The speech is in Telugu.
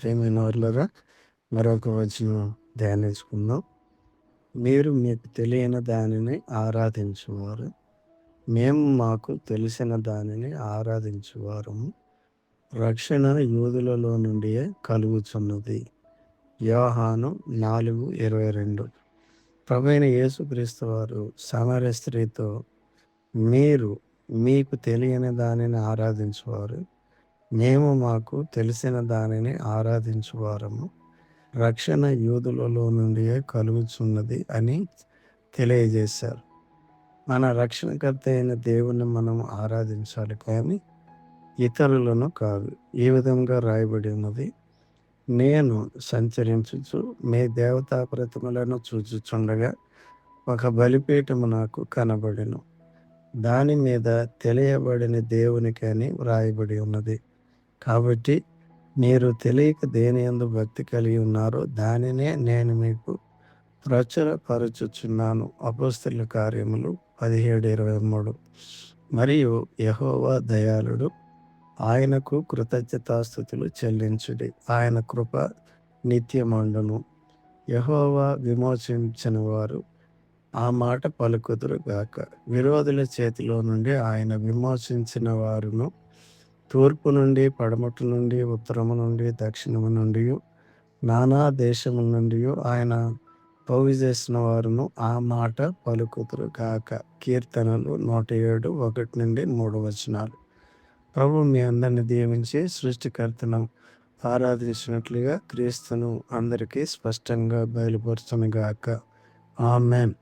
ప్రియమైన వాళ్ళరా, మరొక వచనం ధ్యానించుకుందాం. మీరు మీకు తెలియని దానిని ఆరాధించువారు, మేము మాకు తెలిసిన దానిని ఆరాధించువారము. రక్షణ యూదులలో నుండియే కలుగుచున్నది. యోహాను 4:22. ప్రభువైన యేసుక్రీస్తు వారు సమరయ స్త్రీతో, మీరు మీకు తెలియని దానిని ఆరాధించువారు, మేము మాకు తెలిసిన దానిని ఆరాధించువారము. రక్షణ యూదులలో నుండియే కలుగుచున్నది అని తెలియజేశారు. మన రక్షణకర్త అయిన దేవుణ్ణి మనం ఆరాధించాలి కానీ ఇతరులను కాదు. ఈ విధంగా రాయబడి ఉన్నది, నేను సంచరించుచు మీ దేవతా ప్రతిమలను చూచుచుండగా ఒక బలిపీఠము నాకు కనబడెను. దాని మీద తెలియబడిన దేవునికి అని వ్రాయబడి ఉన్నది. కాబట్టి మీరు తెలియక దేని యందు భక్తి కలిగి ఉన్నారో దానినే నేను మీకు ప్రచురపరచుచున్నాను. అపోస్తలుల కార్యములు 17:23. మరియు యెహోవా దయాళుడు, ఆయనకు కృతజ్ఞతాస్తుతులు చెల్లించుడి, ఆయన కృప నిత్యమండును. యెహోవా విమోచించిన వారు ఆ మాట పలుకుదురు గాక. విరోధుల చేతిలో నుండి ఆయన విమోచించిన వారును, తూర్పు నుండి, పడమటి నుండి, ఉత్తరము నుండి, దక్షిణము నుండి, నానా దేశముల నుండి ఆయన పోగు చేసిన వారును ఆ మాట పలుకుదురు గాక. కీర్తనలు 107:1-3. ప్రభు మీ అందరిని దీవించి సృష్టికర్తను ఆరాధించినట్లుగా క్రీస్తును అందరికీ స్పష్టంగా బయలుపరచును గాక. ఆమేన్.